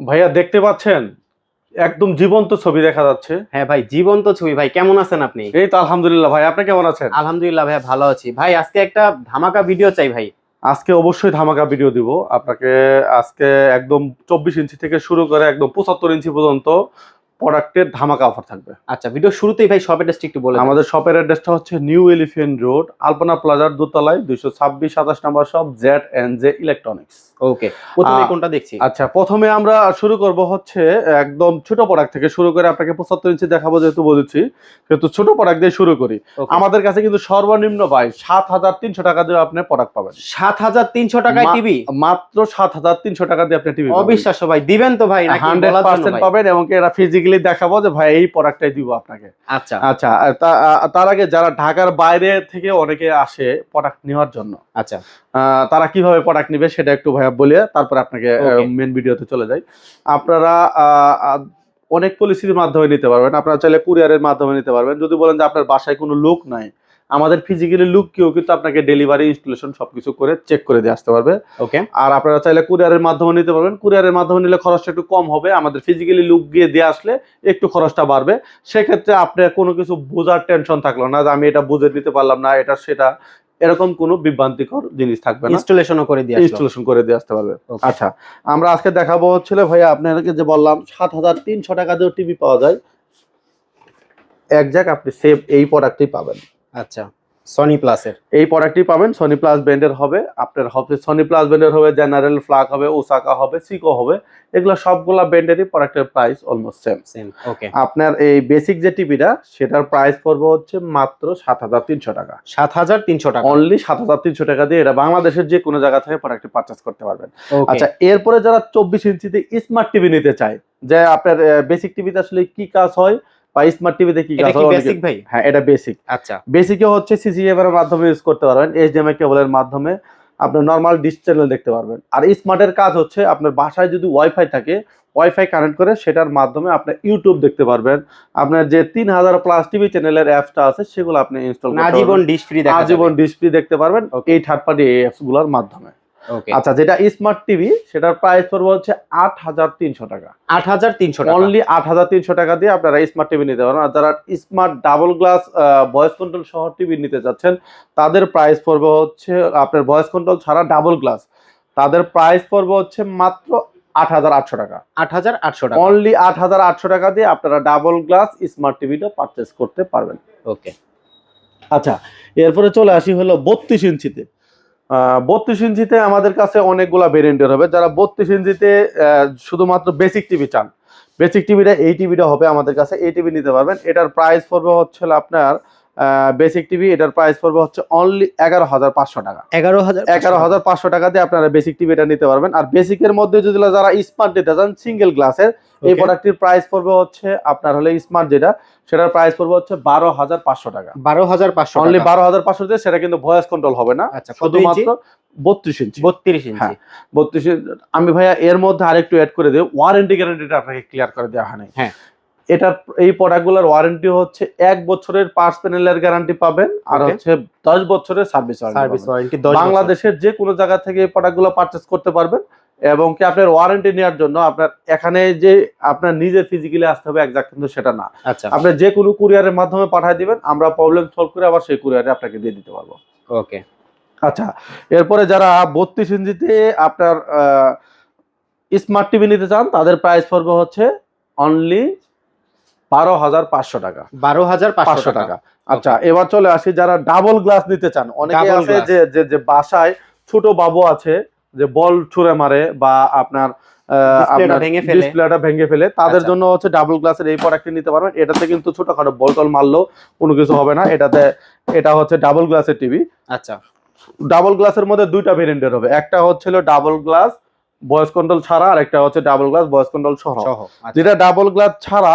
ভাইয়া দেখতে পাচ্ছেন একদম জীবন্ত ছবি দেখা যাচ্ছে। হ্যাঁ ভাই, জীবন্ত ছবি। ভাই কেমন আছেন আপনি? এই তো আলহামদুলিল্লাহ। ভাই আপনি কেমন আছেন? আলহামদুলিল্লাহ ভাই, ভালো আছি। ভাই আজকে একটা ধামাকা ভিডিও চাই ভাই। আজকে অবশ্যই ধামাকা ভিডিও দিব আপনাকে। আজকে একদম 24 ইঞ্চি থেকে শুরু করে একদম 75 ইঞ্চি পর্যন্ত প্রোডাক্টের ধামাকা অফার থাকবে। আচ্ছা, ভিডিও শুরুতেই ভাই শপ অ্যাড্রেসটা একটু বলে দেন। আমাদের শপের অ্যাড্রেসটা হচ্ছে নিউ এলিফ্যান্ট রোড, আলপনা প্লাজার দোতলায় 226-27 নম্বর শপ, Z&J ইলেকট্রনিক্স। ওকে, প্রথমে কোনটা দেখছি? আচ্ছা, প্রথমে আমরা শুরু করব হচ্ছে একদম ছোট প্রোডাক্ট থেকে শুরু করে আপনাকে 75 ইঞ্চি দেখাবো, যেহেতু বলেছি কিন্তু ছোট প্রোডাক্ট দিয়ে শুরু করি। আমাদের কাছে কিন্তু সর্বনিম্ন ভাই 7,300 টাকা দিয়ে আপনি প্রোডাক্ট পাবেন। 7,300 টাকায় টিভি? মাত্র 7,300 টাকা দিয়ে আপনি টিভি অবিশ্বাস্য ভাই, দিবেন তো ভাই? 100% পাবেন, এবং এটা ফিজিক্যালি দেখাবো যে ভাই এই প্রোডাক্টটাই দিব আপনাকে। আচ্ছা আচ্ছা, তার আগে যারা ঢাকার বাইরে থেকে অনেকে আসে প্রোডাক্ট নেওয়ার জন্য, আচ্ছা তারা কিভাবে প্রোডাক্ট নিবে সেটা একটু ভাইয়া বলে তারপর আপনাকে মেন ভিডিওতে চলে যাই। আপনারা অনেক পলিসির মাধ্যমে নিতে পারবেন। আপনারা চাইলে কুরিয়ারের মাধ্যমে নিতে পারবেন। যদি বলেন যে আপনার বাসায় কোনো লোক নাই, আমাদের ফিজিক্যালি লোক কেউ কিন্তু আপনাকে ডেলিভারি ইনস্টলেশন সবকিছু করে চেক করে দিয়ে আসতে পারবে। ওকে, আর আপনারা চাইলে কুরিয়ারের মাধ্যমে নিতে পারবেন। কুরিয়ারের মাধ্যমে নিলে খরচটা একটু কম হবে, আমাদের ফিজিক্যালি লোক গিয়ে দিয়ে আসলে একটু খরচটা বাড়বে। সেক্ষেত্রে আপনার কোনো কিছু বোঝার টেনশন থাকলো না যে আমি এটা বুঝে নিতে পারলাম না, এটা সেটা এরকম কোনো বিভ্রান্তিকর জিনিস থাকবে না। ইনস্টলেশন করে দিয়ে আসতে পারবে। আচ্ছা, আমরা আজকে দেখাবো হচ্ছিল ভাইয়া আপনাদেরকে যে বললাম 7,300 টাকা দিয়ে টিভি পাওয়া যায়, একজ্যাক্ট আপনি সেম এই প্রোডাক্টই পাবেন। আচ্ছা, সনি প্লাসের এই প্রোডাক্টই পাবেন। সনি প্লাস ব্র্যান্ডের হবে, আপনার হবে সনি প্লাস ব্র্যান্ডের হবে, জেনারেল, ফ্লাক হবে, ওসাকা হবে, সিকো হবে। এগুলো সবগুলা ব্র্যান্ডেরই প্রোডাক্টের প্রাইস অলমোস্ট সেম। ওকে, আপনার এই বেসিক যে টিভিটা সেটার প্রাইস পড়বে হচ্ছে মাত্র 7,300 টাকা। 7,300 টাকা, অনলি 7,300 টাকা দিয়ে এটা বাংলাদেশের যে কোনো জায়গা থেকে প্রোডাক্ট পারচেজ করতে পারবেন। ওকে। আচ্ছা, এরপরে যারা 24 ইঞ্চিতে স্মার্ট টিভি নিতে চায়, যে আপনার বেসিক টিভিতে আসলে কি কাজ হয় বা স্মার্ট টিভিতে কি কাজ হয়? বেসিক ভাই? হ্যাঁ, এটা বেসিক। আচ্ছা, বেসিকে হচ্ছে সিসিএম এর মাধ্যমে ইউজ করতে পারবেন, এইচডিএমআই কেবলের মাধ্যমে আপনি নরমাল ডিশ চ্যানেল দেখতে পারবেন। আর স্মার্টের কাজ হচ্ছে আপনার বাসায় যদি ওয়াইফাই থাকে, ওয়াইফাই কানেক্ট করে সেটার মাধ্যমে আপনি ইউটিউব দেখতে পারবেন। আপনার যে 3,000 প্লাস টিভি চ্যানেলের অ্যাপসটা আছে সেগুলো আপনি ইনস্টল করতে পারবেন, আজীবন ডিশ ফ্রি দেখা যাবে। আজীবন ডিশ ফ্রি দেখতে পারবেন এই থার্ড পার্টি অ্যাপস গুলোর মাধ্যমে। ওকে, আচ্ছা, যেটা স্মার্ট টিভি সেটার প্রাইস পড়বে হচ্ছে 8,300 টাকা। 8,300 টাকা, অনলি 8,300 টাকা দিয়ে আপনারা স্মার্ট টিভি নিতে পারেন। আর যারা smart double glass voice control সহ টিভি নিতে চাচ্ছেন, তাদের প্রাইস পড়বে হচ্ছে আপনার ভয়েস কন্ট্রোল ছাড়া ডাবল গ্লাস, তাদের প্রাইস পড়বে হচ্ছে মাত্র 8,800 টাকা। 8,800 টাকা, অনলি 8,800 টাকা দিয়ে আপনারা ডাবল গ্লাস স্মার্ট টিভিটা পারচেজ করতে পারবেন। ওকে। আচ্ছা, এরপরে চলে আসি হলো 32 ইঞ্চিতে। 32 ইঞ্চিতে আমাদের কাছে অনেকগুলা ভেরিয়েন্টের হবে। যারা 32 ইঞ্চিতে শুধুমাত্র বেসিক টিভি চান, বেসিক টিভিটা এই টিভিটা হবে আমাদের কাছে, এই টিভি নিতে পারবেন। এটার প্রাইস পড়বে হচ্ছে আপনার বেসিক টিভি, এটার প্রাইস পড়বে হচ্ছে অনলি 11,500 টাকা। 11,500 টাকা দিয়ে আপনারা বেসিক টিভিটা নিতে পারবেন। আর বেসিকের মধ্যে যদি যারা স্মার্ট নিতে চান সিঙ্গেল গ্লাসের, এই প্রোডাক্টটির প্রাইস পড়বে হচ্ছে আপনার হলে স্মার্ট যেটা, সেটার প্রাইস পড়বে হচ্ছে 12,500 টাকা। 12,500 অনলি 12,500 দিয়ে। সেটা কিন্তু ভয়েস কন্ট্রোল হবে না, আচ্ছা, শুধুমাত্র 32 ইঞ্চি। 32 ইঞ্চি, হ্যাঁ, 32 ইঞ্চি। আমি ভাইয়া এর মধ্যে আরেকটু অ্যাড করে দিই, ওয়ারেন্টি গ্যারান্টিটা আপনাকে ক্লিয়ার করে দেওয়া হয় নাই। হ্যাঁ, এটা এই প্রোডাক্টগুলোর ওয়ারেন্টি হচ্ছে 1 বছরের পার্টস প্যানেলের গ্যারান্টি পাবেন, আর হচ্ছে 10 বছরের সার্ভিস ওয়ারেন্টি। বাংলাদেশের যে কোনো জায়গা থেকে এই প্রোডাক্টগুলো পারচেজ করতে পারবেন। এবং কি আপনার ওয়ারেন্টি নেওয়ার জন্য আপনার এখানে যে আপনার নিজে ফিজিক্যালি আসতে হবে একজাক্ট কিন্তু সেটা না। আচ্ছা, আপনি যে কোনো কুরিয়ারের মাধ্যমে পাঠিয়ে দিবেন, আমরা প্রবলেম সলভ করে আবার সেই কুরিয়ারে আপনাকে দিয়ে দিতে পারবো। ওকে। আচ্ছা, এরপরে যারা 32 ইঞ্চিতে আপনার স্মার্ট টিভি নিতে চান, তাদের প্রাইস পড়বে হচ্ছে অনলি 12,500 টাকা। 12,500 টাকা। আচ্ছা, এবার চলে আসি যারা ডাবল গ্লাস নিতে চান। অনেকে আছে যে বাসায় ছোট বাবু আছে, যে বল ছুঁড়ে মারে বা আপনার ডিসপ্লেটা ভেঙে ফেলে, তাদের জন্য হচ্ছে ডাবল গ্লাসের এই প্রোডাক্টটি নিতে পারবেন। এটাতে কিন্তু ছোটখাটো বল টল মারলেও কোনো কিছু হবে না। এটা হচ্ছে ডাবল গ্লাসের টিভি। আচ্ছা, ডাবল গ্লাসের মধ্যে দুইটা ভেরিয়েন্টের হবে, একটা হচ্ছিল ডাবল গ্লাস ভয়েস কন্ট্রোল ছাড়া, আর একটা হচ্ছে ডাবল গ্লাস ভয়েস কন্ট্রোল সহ। যেটা ডাবল গ্লাস ছাড়া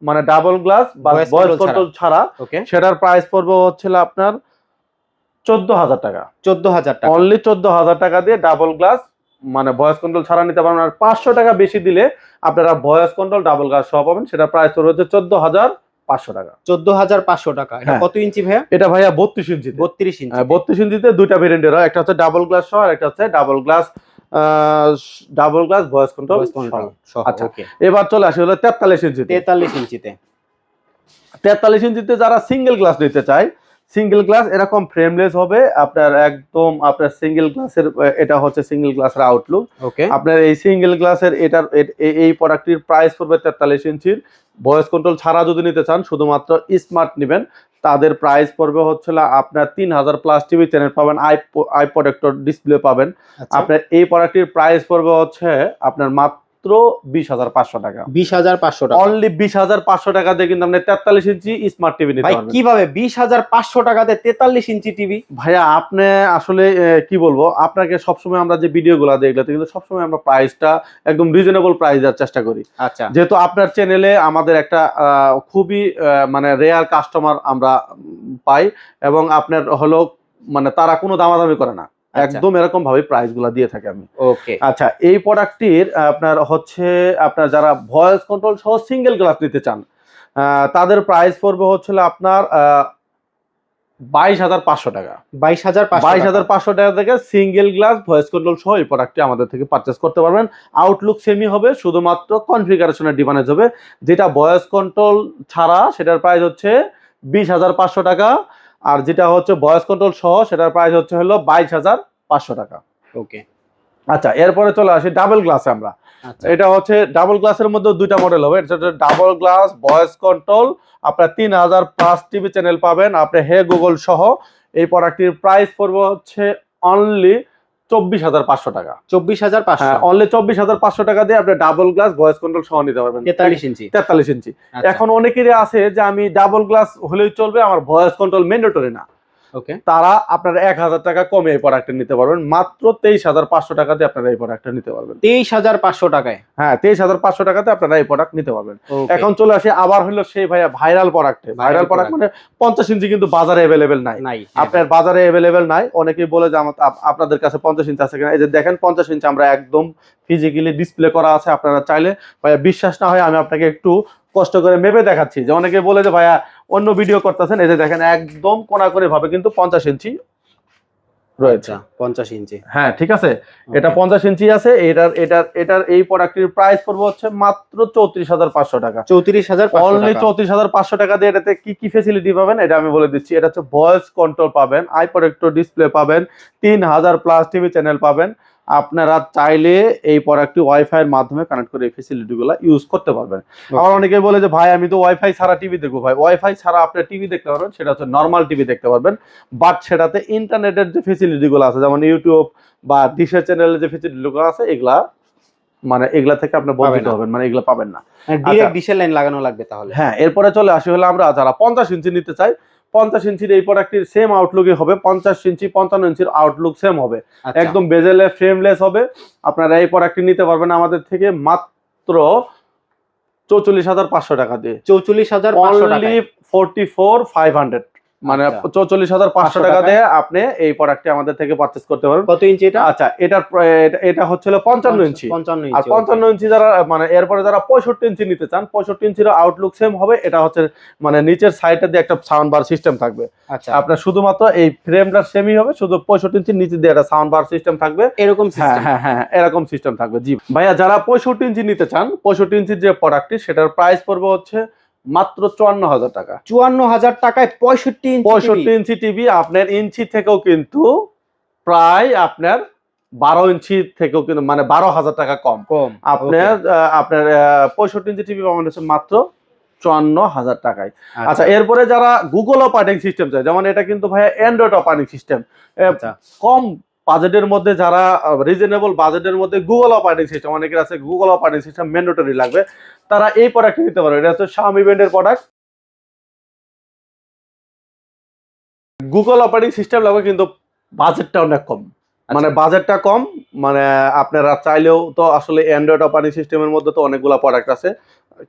মানে ডাবল গ্লাস বা ভয়েস কন্ট্রোল ছাড়া, সেটার প্রাইস পড়বে হচ্ছিল আপনার 14,000 টাকা। 14,000 টাকা, অনলি 14,000 টাকা দিয়ে ডাবল গ্লাস মানে ভয়েস কন্ট্রোল ছাড়া নিতে পারবেন। আর 500 টাকা বেশি দিলে আপনারা ভয়েস কন্ট্রোল ডাবল গ্লাস সহ পাবেন, সেটা প্রাইস পড়বে হচ্ছে 14,500 টাকা। 14,500 টাকা। এটা কত ইঞ্চি ভাইয়া? এটা ভাইয়া 32 ইঞ্চি। 32 ইঞ্চি। 32 ইঞ্চিতে দুইটা ভেরিয়েন্টের হয়, একটা হচ্ছে ডাবল গ্লাস সহ আর একটা হচ্ছে double glass double glass voice control আচ্ছা ওকে এবার চলে আসি হলো 43 ইঞ্চিতে 43 ইঞ্চিতে 43 ইঞ্চিতে যারা সিঙ্গেল গ্লাস নিতে চায়, সিঙ্গেল গ্লাস এরকম ফ্রেমলেস হবে আপনার, একদম আপনার সিঙ্গেল গ্লাসের, এটা হচ্ছে সিঙ্গেল গ্লাসের আউটলুক। ওকে আপনার এই সিঙ্গেল গ্লাসের এটার এই প্রোডাক্টটির প্রাইস পড়বে 43 ইঞ্চির। ভয়েস কন্ট্রোল ছাড়া যদি নিতে চান, শুধুমাত্র স্মার্ট নেবেন, তাদের প্রাইস পড়বে হচ্ছে আপনার 3000 প্লাস টিভি চ্যানেল পাবেন, আই প্রোডাক্টর ডিসপ্লে পাবেন। আপনার এই প্রোডাক্টটির প্রাইস পড়বে হচ্ছে আপনার মাত্র 20,500 টাকা। 20,500 টাকা, অনলি 20,500 টাকা দিয়ে কিন্তু আপনি 43 ইঞ্চি স্মার্ট টিভি নিতে ভাই পারবেন। কিভাবে 20,500 টাকাতে 43 ইঞ্চি টিভি? ভাইয়া আপনি আসলে কি বলবো, আপনাকে সবসময় আমরা যে ভিডিওগুলো দেখলে কিন্তু সবসময় আমরা প্রাইসটা একদম রিজনেবল প্রাইস দেওয়ার চেষ্টা করি। আচ্ছা, যেহেতু আপনার চ্যানেলে আমাদের একটা খুবই মানে রেয়ার কাস্টমার আমরা পাই, এবং আপনার হলো মানে তারা কোনো দামাদামি করে না, একদম এরকম ভাবে প্রাইস গুলা দিয়ে থাকে আমি। ওকে আচ্ছা এই প্রোডাক্টটির আপনার হচ্ছে আপনার যারা ভয়েস কন্ট্রোল সহ সিঙ্গেল গ্লাস নিতে চান, তাদের প্রাইস পড়বে হচ্ছে আপনার 22,500 টাকা। 22,500 টাকা থেকে সিঙ্গেল গ্লাস ভয়েস কন্ট্রোল সহ এই প্রোডাক্টটি আমাদের থেকে পারচেস করতে পারবেন। আউটলুক সেমি হবে, শুধুমাত্র কনফিগারেশনের ডিফারেন্স হবে। যেটা ভয়েস কন্ট্রোল ছাড়া সেটার প্রাইস হচ্ছে 20,500 টাকা, আর যেটা হচ্ছে ভয়েস কন্ট্রোল সহ সেটার প্রাইস হচ্ছে হলো 22,500 টাকা। ওকে আচ্ছা এরপরে চলে আসি ডাবল গ্লাসে আমরা। এটা হচ্ছে ডাবল গ্লাসের মধ্যে দুইটা মডেল হবে। এটা হচ্ছে ডাবল গ্লাস ভয়েস কন্ট্রোল, আপনার 3000 প্লাস টিভি চ্যানেল পাবেন, আপনি হে গুগল সহ। এই প্রোডাক্টটির প্রাইস পড়বে হচ্ছে অনলি 24,500 টাকা। 24,500, অনলি 24,500 টাকা দিয়ে আপনি ডাবল গ্লাস ভয়েস কন্ট্রোল সহ নিতে পারবেন। 43 ইঞ্চি 43 ইঞ্চি। এখন অনেকেরই আছে যে আমি ডাবল গ্লাস হলেই চলবে, আমার ভয়েস কন্ট্রোল ম্যান্ডেটরি না, ওকে তারা আপনার 1,000 টাকা কমে এই প্রোডাক্টটা নিতে পারবেন। মাত্র 23,500 টাকা দিয়ে আপনারা এই প্রোডাক্টটা নিতে পারবেন। 23,500 টাকায়, হ্যাঁ 23,500 টাকাতে আপনারা এই প্রোডাক্ট নিতে পারবেন। এখন চলে আসি আবার হলো সেই ভাইয়া ভাইরাল প্রোডাক্টে। ভাইরাল প্রোডাক্ট মানে 50 ইঞ্চি কিন্তু বাজারে অ্যাভেলেবেল নাই। আপনার বাজারে অ্যাভেলেবেল নাই। অনেকেই বলে যে আপনাদের কাছে 50 ইঞ্চি আছে কিনা। এই যে দেখেন 50 ইঞ্চি আমরা একদম ফিজিক্যালি ডিসপ্লে করা আছে। আপনারা চাইলে ভাইয়া বিশ্বাস না হয় আমি আপনাকে একটু কষ্ট করে মেপে দেখাচ্ছি, যে অনেকে বলে যে ভাইয়া অন্য ভিডিও করতেছেন। এই যে দেখেন একদম কোনাকুনি ভাবে কিন্তু 50 ইঞ্চি রয়েছে। 50 ইঞ্চি, হ্যাঁ ঠিক আছে, এটা 50 ইঞ্চি আছে। এটার এই প্রোডাক্টের প্রাইস পড়বে হচ্ছে মাত্র 34,500 টাকা। 34,500 অনলি 34,500 টাকা দিয়ে এটাতে কি কি ফ্যাসিলিটি পাবেন এটা আমি বলে দিচ্ছি। এটা হচ্ছে ভয়েস কন্ট্রোল পাবেন, আই প্রোডাক্টর ডিসপ্লে পাবেন, 3000 প্লাস টিভি চ্যানেল পাবেন। আপনারা চাইলে এই প্রোডাক্টটি ওয়াইফাই এর মাধ্যমে কানেক্ট করে এই ফ্যাসিলিটিগুলো ইউজ করতে পারবেন। আবার অনেকে বলে যে ভাই আমি তো ওয়াইফাই ছাড়া টিভি দেখবো। ভাই ওয়াইফাই ছাড়া আপনি টিভি দেখতে পারবেন, সেটা হচ্ছে নরমাল টিভি দেখতে পারবেন, বাট সেটাতে ইন্টারনেটের যে ফ্যাসিলিটিগুলো আছে, যেমন ইউটিউব বা ডিশের চ্যানেলের যে ফ্যাসিলিটিগুলো আছে, এগুলা মানে এগুলা থেকে আপনি বঞ্চিত হবেন, মানে এগুলা পাবেন না। ডাইরেক্ট ডিশের লাইন লাগানো লাগবে তাহলে। হ্যাঁ এরপরে চলে আসি হলো আমরা যারা 50 ইঞ্চি নিতে চাই, 50 ইঞ্চির এই প্রোডাক্টটির সেম আউটলুকই হবে। 50 ইঞ্চি 55 ইঞ্চির আউটলুক সেম হবে, একদম বেজেলে ফ্রেমলেস হবে। আপনারা এই প্রোডাক্টটি নিতে পারবেন আমাদের থেকে মাত্র 44,500 টাকা দিয়ে। 44,500 টাকা, 44,500, মানে 44,500 টাকা দিয়ে আপনি এই প্রোডাক্টটি আমাদের থেকে পারচেজ করতে পারবেন। কত ইঞ্চি এটা? আচ্ছা এটা হচ্ছে 55 ইঞ্চি। 55 আর ইঞ্চি, 55 ইঞ্চি যারা মানে এরপরে যারা 65 ইঞ্চি নিতে চান, 65 ইঞ্চির আউটলুক সেম হবে। এটা হচ্ছে মানে নিচের সাইডে দিয়ে একটা সাউন্ড বার সিস্টেম থাকবে। আচ্ছা আপনার শুধুমাত্র এই ফ্রেমটা সেমই হবে, শুধু 65 ইঞ্চির নিচে দিয়ে একটা সাউন্ড বার সিস্টেম থাকবে। এরকম সিস্টেম? হ্যাঁ এরকম সিস্টেম থাকবে। জি ভাইয়া যারা 65 ইঞ্চি নিতে চান, 65 ইঞ্চির যে প্রোডাক্টটি সেটার প্রাইস পড়বে হচ্ছে মাত্র 54,000 টাকা। 54,000 টাকায় 65 ইঞ্চি টিভি। আপনার ইঞ্চি থেকেও কিন্তু প্রায় আপনার 12 ইঞ্চি থেকেও কিন্তু মানে 12,000 টাকা কম। আপনার 65 ইঞ্চি টিভি পাবেন হচ্ছে মাত্র 54,000 টাকায়। আচ্ছা এরপরে যারা গুগল অপারেটিং সিস্টেম চায়, যেমন এটা কিন্তু ভাইয়া অ্যান্ড্রয়েড অপারেটিং সিস্টেম, কম বাজেটের মধ্যে যারা রিজনেবল বাজেটের মধ্যে গুগল অপারেটিং সিস্টেম, অনেকের আছে গুগল অপারেটিং সিস্টেম ম্যান্ডেটরি লাগবে, তারা এই প্রোডাক্টটি নিতে পারবে। এটা হচ্ছে Xiaomi ব্র্যান্ডের প্রোডাক্ট। গুগল অপারেটিং সিস্টেম লাগবে কিন্তু বাজেটটা অনেক কম, মানে বাজেটটা কম। মানে আপনারা চাইলেও তো আসলে অ্যান্ড্রয়েড অপারেটিং সিস্টেমের মধ্যে তো অনেকগুলো প্রোডাক্ট আছে,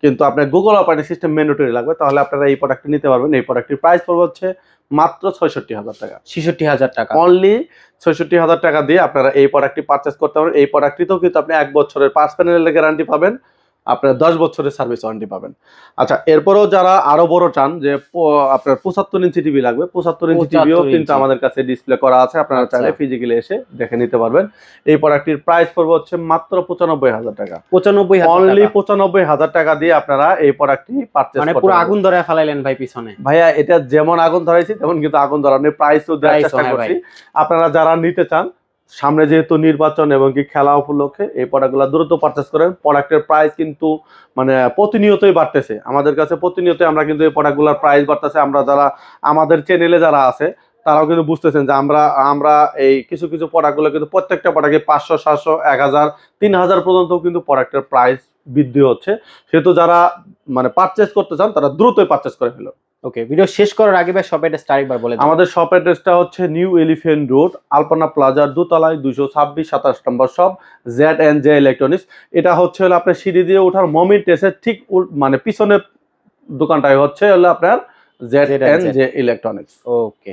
কিন্তু আপনার গুগল অপারেটিং সিস্টেম ম্যান্ডেটরি লাগবে, তাহলে আপনারা এই প্রোডাক্টটি নিতে পারবেন। এই প্রোডাক্টটির প্রাইস পড়বে হচ্ছে মাত্র 66,000 টাকা। 66,000 টাকা, অনলি 66,000 টাকা দিয়ে আপনারা এই প্রোডাক্টটি পারচেস করতে পারবেন। এই প্রোডাক্টটিতেও কিন্তু আপনি 1 বছরের 5 প্যানেলের গ্যারান্টি পাবেন, আপনার 10 বছরের সার্ভিস ওয়ারেন্টি পাবেন। আচ্ছা, এরপরেও যারা আরো বড় চান যে আপনার 75 ইঞ্চি টিভি লাগবে, 75 ইঞ্চি টিভিও 75 কিন্তু ইঞ্চি। আমাদের কাছে ডিসপ্লে করা আছে, আপনারা আচ্ছা। চাইলে ফিজিক্যালি এসে দেখে নিতে পারবেন। এই প্রোডাক্টটির প্রাইস পড়বে হচ্ছে মাত্র 95,000 টাকা। 95,000 অনলি টাকা। 95,000 টাকা দিয়ে আপনারা এই প্রোডাক্টটি পারচেজ মানে করতে পুরো পারবেন। আগুন ধরে ফেলাইলেন ভাই পিছনে। ভাইয়া এটা যেমন আগুন ধরাইছি তেমন কিন্তু আগুন ধরানোর প্রাইসও দেওয়ার Price ও, চেষ্টা হ্যাঁ করছি। আপনারা যারা নিতে চান, সামনে যেহেতু নির্বাচন এবং কি খেলা উপলক্ষে এই প্রোডাক্টগুলো দ্রুত পারচেজ করেন। প্রোডাক্টের প্রাইস কিন্তু মানে প্রতিনিয়তই বাড়তেছে আমাদের কাছে, প্রতিনিয়তই আমরা কিন্তু এই প্রোডাক্টগুলোর প্রাইস বাড়তেছে। আমরা যারা আমাদের চ্যানেলে যারা আছে তারাও কিন্তু বুঝতেছেন যে আমরা এই কিছু কিছু প্রোডাক্টগুলো কিন্তু প্রত্যেকটা প্রোডাক্টে 500, 700, 1000, 3000 পর্যন্ত কিন্তু প্রোডাক্টের প্রাইস বৃদ্ধি হচ্ছে। সেহেতু যারা মানে পারচেজ করতে চান তারা দ্রুতই পারচেজ করে ফেলো। ওকে, ভিডিও শেষ করার আগে ভাই শপ অ্যাড্রেসটা আরেকবার বলে দিন। আমাদের শপ অ্যাড্রেসটা হচ্ছে নিউ এলিফ্যান্ট রোড, আলপনা প্লাজার দোতলায় 226-27 নম্বর শপ, Z&J ইলেকট্রনিক্স। এটা হচ্ছে হলো আপনার সিঁড়ি দিয়ে ওঠার মোমেন্টেসের ঠিক মানে পিছনের দোকানটাই হচ্ছে হলো আপনার Z&J ইলেকট্রনিক্স। ওকে।